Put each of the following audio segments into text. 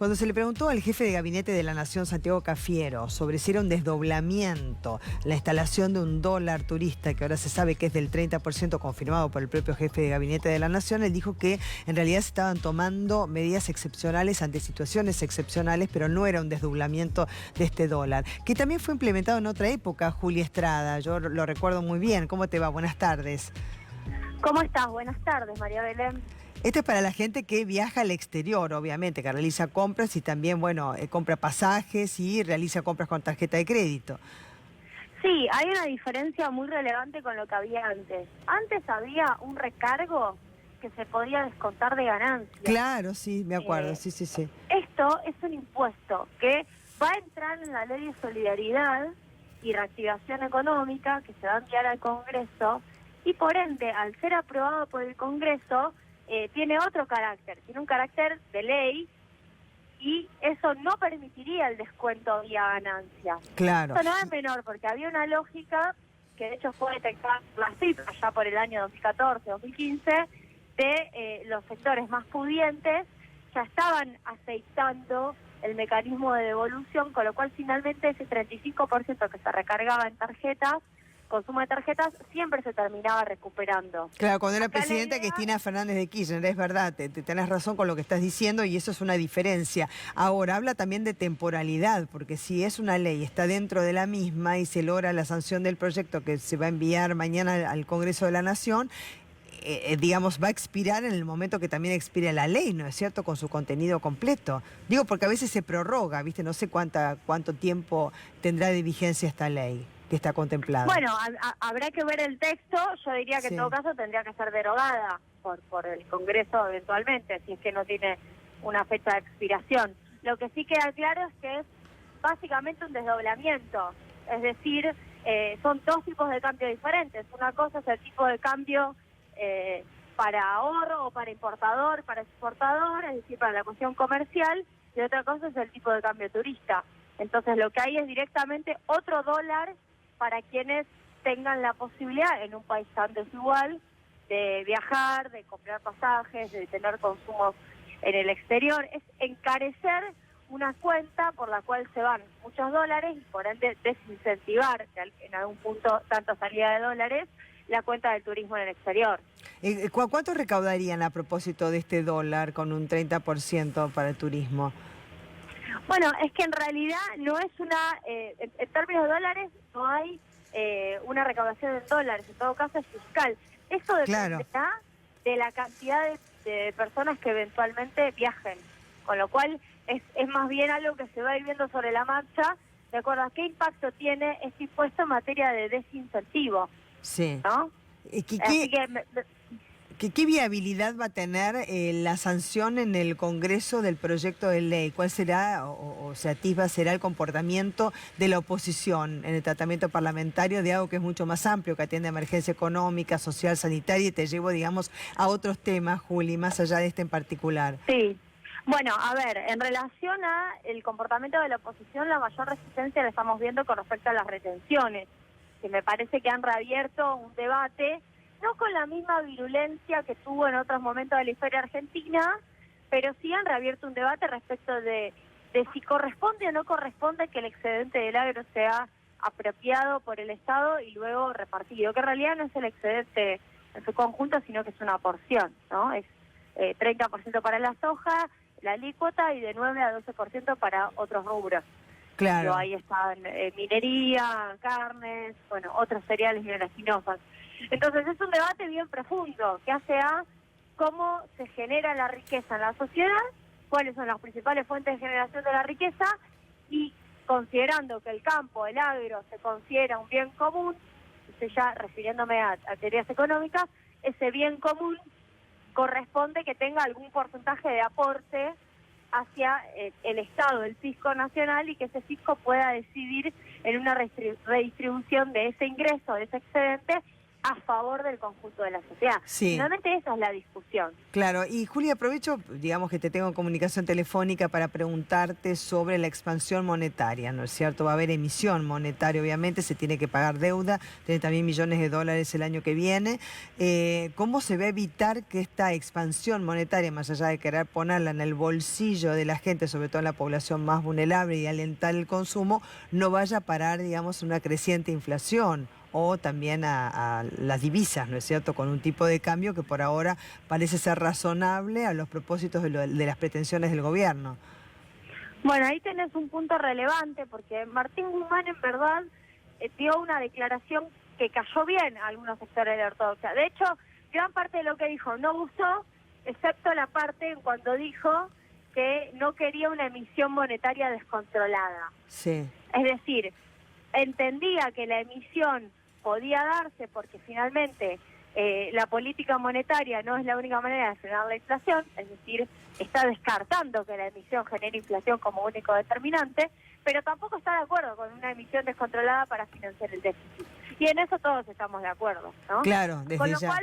Cuando se le preguntó al jefe de gabinete de la Nación, Santiago Cafiero, sobre si era un desdoblamiento la instalación de un dólar turista, que ahora se sabe que es del 30% confirmado por el propio jefe de gabinete de la Nación, él dijo que en realidad se estaban tomando medidas excepcionales ante situaciones excepcionales, pero no era un desdoblamiento de este dólar, que también fue implementado en otra época, Julia Estrada. Yo lo recuerdo muy bien. ¿Cómo te va? Buenas tardes. ¿Cómo estás? Buenas tardes, María Belén. Esto es para la gente que viaja al exterior, obviamente, que realiza compras y también, bueno, compra pasajes y realiza compras con tarjeta de crédito. Sí, hay una diferencia muy relevante con lo que había antes. Antes había un recargo que se podía descontar de ganancias. Claro, sí, me acuerdo, sí. Esto es un impuesto que va a entrar en la Ley de Solidaridad y Reactivación Económica, que se va a enviar al Congreso, y por ende, al ser aprobado por el Congreso, tiene otro carácter, tiene un carácter de ley, y eso no permitiría el descuento vía ganancia. Claro. Esto no es menor, porque había una lógica que de hecho fue detectada por las cifras ya por el año 2014-2015, de los sectores más pudientes ya estaban aceitando el mecanismo de devolución, con lo cual finalmente ese 35% que se recargaba en tarjetas, consumo de tarjetas, siempre se terminaba recuperando. Claro, cuando era Acá presidenta Cristina Fernández de Kirchner, es verdad, tenés razón con lo que estás diciendo y eso es una diferencia. Ahora, habla también de temporalidad, porque si es una ley, está dentro de la misma y se logra la sanción del proyecto que se va a enviar mañana al Congreso de la Nación, digamos, va a expirar en el momento que también expire la ley, ¿no es cierto?, con su contenido completo. Digo, porque a veces se prorroga, ¿viste? No sé cuánto tiempo tendrá de vigencia esta ley que está contemplada. Bueno, habrá que ver el texto. Yo diría que Sí. en todo caso tendría que ser derogada por el Congreso eventualmente, si es que no tiene una fecha de expiración. Lo que sí queda claro es que es básicamente un desdoblamiento, es decir, son dos tipos de cambio diferentes. Una cosa es el tipo de cambio para ahorro o para importador, para exportador, es decir, para la cuestión comercial, y otra cosa es el tipo de cambio turista. Entonces lo que hay es directamente otro dólar para quienes tengan la posibilidad en un país tan desigual de viajar, de comprar pasajes, de tener consumos en el exterior. Es encarecer una cuenta por la cual se van muchos dólares y por ende desincentivar en algún punto tanta salida de dólares la cuenta del turismo en el exterior. ¿Cuánto recaudarían a propósito de este dólar con un 30% para el turismo? Bueno, es que en realidad no es en términos de dólares no hay una recaudación en dólares, en todo caso es fiscal. Eso dependerá de la cantidad de personas que eventualmente viajen, con lo cual es más bien algo que se va a ir viendo sobre la marcha, de acuerdo a qué impacto tiene este impuesto en materia de desincentivo. Sí. ¿No? Así que ¿Qué viabilidad va a tener la sanción en el Congreso del proyecto de ley? ¿Cuál será o se atisba será el comportamiento de la oposición en el tratamiento parlamentario de algo que es mucho más amplio, que atiende a emergencia económica, social, sanitaria? Y te llevo, digamos, a otros temas, Juli, más allá de este en particular. Sí. Bueno, a ver, en relación a el comportamiento de la oposición, la mayor resistencia la estamos viendo con respecto a las retenciones, que me parece que han reabierto un debate, no con la misma virulencia que tuvo en otros momentos de la historia argentina, pero sí han reabierto un debate respecto de si corresponde o no corresponde que el excedente del agro sea apropiado por el Estado y luego repartido, que en realidad no es el excedente en su conjunto, sino que es una porción, ¿no? Es 30% para la soja, la alícuota, y de 9 a 12% para otros rubros. Claro. Pero ahí están minería, carnes, bueno, otros cereales y oleaginosas. Entonces es un debate bien profundo que hace a cómo se genera la riqueza en la sociedad, cuáles son las principales fuentes de generación de la riqueza, y considerando que el campo, el agro, se considera un bien común, estoy ya refiriéndome a teorías económicas, ese bien común corresponde que tenga algún porcentaje de aporte hacia el Estado, el fisco nacional, y que ese fisco pueda decidir en una redistribución de ese ingreso, de ese excedente, a favor del conjunto de la sociedad. Sí. Finalmente esa es la discusión. Claro, y Julia, aprovecho, digamos que te tengo en comunicación telefónica para preguntarte sobre la expansión monetaria, ¿no es cierto? Va a haber emisión monetaria, obviamente, se tiene que pagar deuda, tiene también millones de dólares el año que viene. ¿Cómo se va a evitar que esta expansión monetaria, más allá de querer ponerla en el bolsillo de la gente, sobre todo en la población más vulnerable y alentar el consumo, no vaya a parar, digamos, una creciente inflación? O también a las divisas, ¿no es cierto?, con un tipo de cambio que por ahora parece ser razonable a los propósitos de las pretensiones del gobierno. Bueno, ahí tenés un punto relevante, porque Martín Guzmán en verdad dio una declaración que cayó bien a algunos sectores de la ortodoxia. De hecho, gran parte de lo que dijo no gustó, excepto la parte en cuando dijo que no quería una emisión monetaria descontrolada. Sí. Es decir, entendía que la emisión podía darse porque finalmente la política monetaria no es la única manera de frenar la inflación, es decir, está descartando que la emisión genere inflación como único determinante, pero tampoco está de acuerdo con una emisión descontrolada para financiar el déficit. Y en eso todos estamos de acuerdo, ¿no? Claro, desde ya.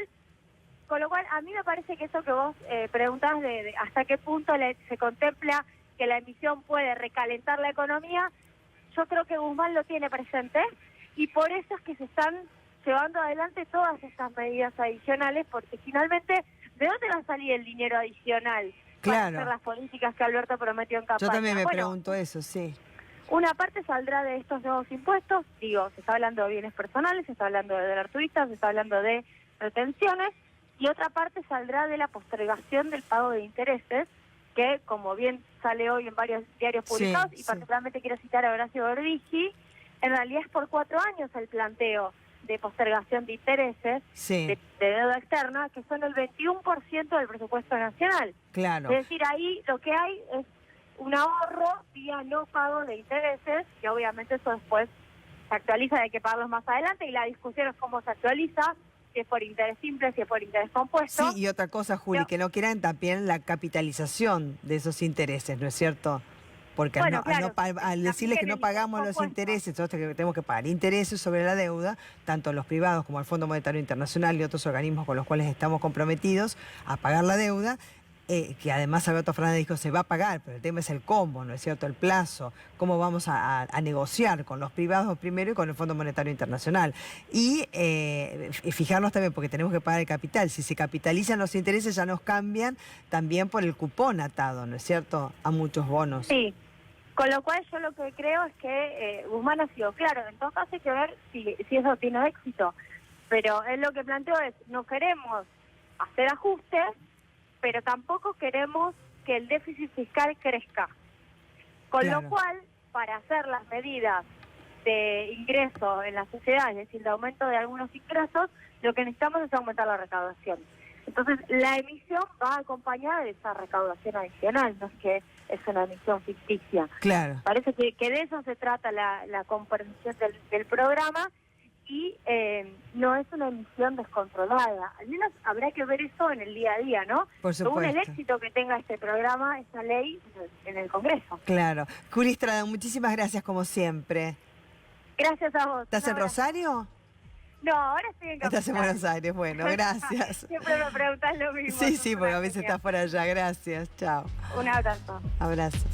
Con lo cual, a mí me parece que eso que vos preguntás de hasta qué punto se contempla que la emisión puede recalentar la economía, yo creo que Guzmán lo tiene presente y por eso es que se están llevando adelante todas estas medidas adicionales, porque finalmente, ¿de dónde va a salir el dinero adicional para hacer las políticas que Alberto prometió en campaña? Yo también me pregunto eso, sí. Una parte saldrá de estos nuevos impuestos, digo, se está hablando de bienes personales, se está hablando de dólar turista, se está hablando de retenciones, y otra parte saldrá de la postergación del pago de intereses, que como bien sale hoy en varios diarios publicados, y particularmente quiero citar a Horacio Gordigi, en realidad es por 4 años el planteo de postergación de intereses de deuda externa, que son el 21% del presupuesto nacional. Claro. Es decir, ahí lo que hay es un ahorro vía no pago de intereses, que obviamente eso después se actualiza, hay que pagarlos más adelante, y la discusión es cómo se actualiza, si es por interés simple, si es por interés compuesto. Sí, y otra cosa, Juli, que no quieran también la capitalización de esos intereses, ¿no es cierto? Porque bueno, al decirles que no pagamos los intereses, nosotros que tenemos que pagar intereses sobre la deuda, tanto los privados como el Fondo Monetario Internacional y otros organismos con los cuales estamos comprometidos a pagar la deuda, que además Alberto Fernández dijo se va a pagar, pero el tema es el cómo, ¿no es cierto?, el plazo, cómo vamos a negociar con los privados primero y con el Fondo Monetario Internacional. Y fijarnos también, porque tenemos que pagar el capital, si se capitalizan los intereses ya nos cambian también por el cupón atado, ¿no es cierto?, a muchos bonos. Sí. Con lo cual yo lo que creo es que Guzmán ha sido claro. En todo caso hay que ver si eso tiene éxito. Pero él lo que planteó es, no queremos hacer ajustes, pero tampoco queremos que el déficit fiscal crezca. Con lo cual, para hacer las medidas de ingreso en la sociedad, es decir, de aumento de algunos ingresos, lo que necesitamos es aumentar la recaudación. Entonces, la emisión va acompañada de esa recaudación adicional, no es que es una emisión ficticia. Claro. Parece que de eso se trata la comprensión del programa y no es una emisión descontrolada. Al menos habrá que ver eso en el día a día, ¿no? Por supuesto. Según el éxito que tenga este programa, esta ley en el Congreso. Claro. Juli Estrada, muchísimas gracias como siempre. Gracias a vos. ¿Estás en Rosario? No, ahora estoy en Capital. Estás en Buenos Aires, bueno, gracias. Siempre me preguntas lo mismo. Sí, porque a veces estás por allá, gracias, chao. Un abrazo. Abrazo.